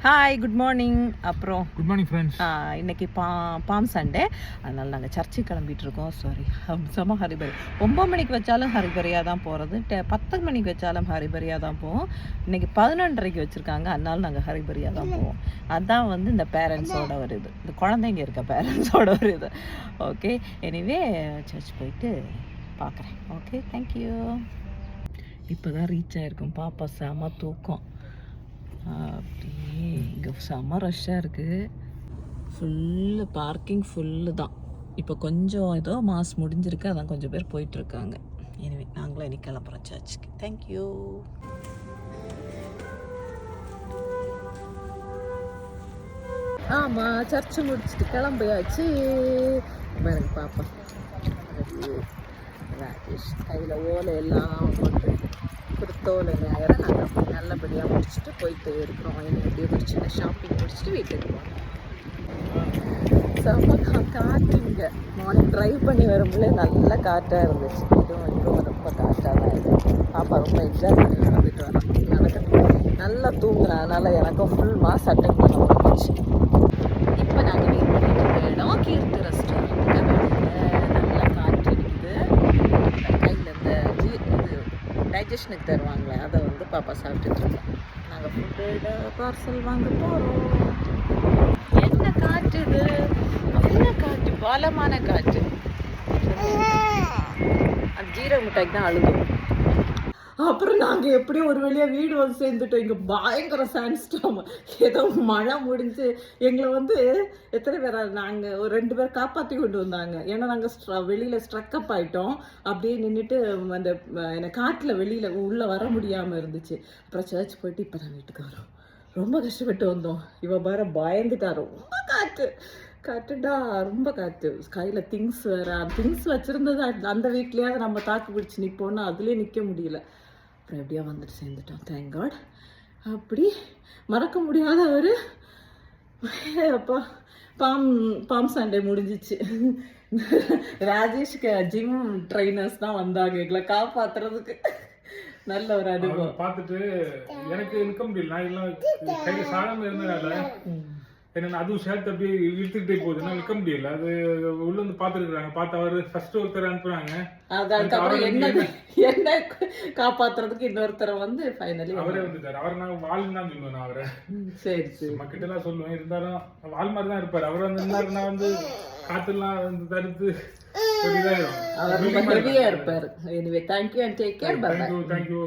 Hi, good morning. அப்புறம் good morning friends. இன்னைக்கு bomb Sunday, அதனால் நாங்கள் சர்ச்சுக்கு கிளம்பிட்டு இருக்கோம். சாரி, செம ஹரிபரி. 9 மணிக்கு வச்சாலும் ஹரிபரியாக தான் போகிறது, 10 மணிக்கு வச்சாலும் ஹரிபரியாக தான் போவோம். இன்னைக்கு 11:30க்கு வச்சுருக்காங்க, அதனால நாங்கள் ஹரிபரியாக தான் போவோம். அதுதான் வந்து இந்த பேரண்ட்ஸோட ஒரு இது, இந்த குழந்தைங்க இருக்க பேரண்ட்ஸோட ஒரு இது. ஓகே, எனிவே சர்ச் போயிட்டு பார்க்குறேன். Okay, thank you. இப்போ தான் ரீச் ஆகிருக்கும். பாப்பா செம தூக்கம். அப்படியே இங்கே செம்ம ரஷ்ஷாக இருக்குது. ஃபுல்லு பார்க்கிங் ஃபுல்லு தான். இப்போ கொஞ்சம் ஏதோ மாஸ் முடிஞ்சிருக்கு, அதான் கொஞ்சம் பேர் போயிட்டுருக்காங்க. எனவே நாங்களும் இன்னைக்கு கிளம்புறோம் சர்ச்சுக்கு. தேங்க்யூ. ஆமாம், சர்ச்சு முடிச்சுட்டு கிளம்பியாச்சு. பாருங்க பாப்பா ராஜேஷ் கையில் ஓலை எல்லாம் போட்டு குடுத்தோலை ஞாயிறு நாங்கள் நல்லபடியாக முடிச்சுட்டு போயிட்டு இருக்கிறோம். என்னுடைய ஒரு சின்ன ஷாப்பிங் முடிச்சுட்டு வீட்டுக்கு போனோம். செம்ம காற்றுங்க. மார்னிங் ட்ரைவ் பண்ணி வரும்போதே நல்ல காற்றாக இருந்துச்சு. இதுவும் ரொம்ப காற்றாக தான் இருந்துச்சு. பாப்பா ரொம்ப என்ஜாய் பண்ணி வந்துட்டு வரோம். நடக்கட்டும். நல்லா தூங்குனதுனால எனக்கும் ஃபுல் மாஸ் அட்டன் பண்ண முடிஞ்சிச்சு. இப்போ நாங்கள் வெயிட் பண்ணிட்டு இருக்க இடம் கீர்த்தி ரெஸ்டாரண்ட்டுக்கு. நல்லா காற்று அடிக்குது. கையில் இந்த இது டைஜஷனுக்கு தருவாங்களே, அதை வந்து பாப்பா சாப்பிட்டுட்டு இருக்கோம். நாங்கள் ஃபுட்டு பார்சல் வாங்க போகிறோம். என்ன காற்று இது, என்ன காற்று, பலமான காற்று. அந்த ஜீரக மிட்டாய்க்கு தான் அழுகும். அப்புறம் நாங்கள் எப்படியும் ஒரு வழியாக வீடு வந்து சேர்ந்துட்டோம். இங்கே பயங்கர சாண்ட்ஸ்டார்ம். ஏதோ மழை முடிஞ்சு எங்களை வந்து எத்தனை பேர், நாங்கள் ஒரு 2 பேர் காப்பாற்றி கொண்டு வந்தாங்க. ஏன்னா நாங்கள் வெளியில் ஸ்ட்ரக்கப் ஆகிட்டோம். அப்படியே நின்றுட்டு அந்த எனக்கு காட்டில் வெளியில் உள்ளே வர முடியாமல் இருந்துச்சு. அப்புறம் சர்ச் போயிட்டு இப்போ தான் வீட்டுக்கு வரோம். ரொம்ப கஷ்டப்பட்டு வந்தோம். இவன் வேற பயந்துட்டா. ரொம்ப காற்றுடா, ரொம்ப காற்று. கையில் திங்ஸ் வேறு, திங்ஸ் வச்சுருந்தது அந்த வீட்லேயாவது நம்ம தாக்கு பிடிச்சி நிற்போன்னா அதுலேயே நிற்க முடியல. அப்புறம் எப்படியா வந்துட்டு சேர்ந்துட்டோம். Thank God. அப்படி மறக்க முடியாத ஒரு அப்பா பாம் சண்டே முடிஞ்சிச்சு. ராஜேஷ்க்கு ஜிம் ட்ரைனர்ஸ் தான் வந்தாங்க எங்களை காப்பாற்றுறதுக்கு. நல்ல ஒரு அனுபவம். பார்த்துட்டு எனக்கு இருக்க முடியல. நான் எல்லாம் கையில் சாதாரண இருந்தனால என்ன அதுவும் சேர்த்து அப்படியே இழுத்துக்கிட்டே போகுது. நான் நிற்க முடியல. அது உள்ள வந்து பார்த்துருக்குறாங்க. பார்த்து அவர் ஃபர்ஸ்ட் ஒருத்தர் அனுப்புறாங்க. அதுக்கப்புறம் என்ன காப்பாத்துறதுக்கு இன்னொருத்தரை வந்து ஃபைனலி அவரே வந்துட்டாரு. அவரை நான் வாழ்னு தான் சொல்லுவேன். நான் அவரை சரி சரி மக்கள்கிட்ட எல்லாம் சொல்லுவேன். இருந்தாலும் வாழ் மாதிரி தான் இருப்பாரு. அவர் வந்து இருந்தாருன்னா வந்து காத்தெல்லாம் வந்து தடுத்து அவர் ரொம்ப ஹெவியா இருப்பாரு. Anyway thank you and take care. Bye bye. Thank you.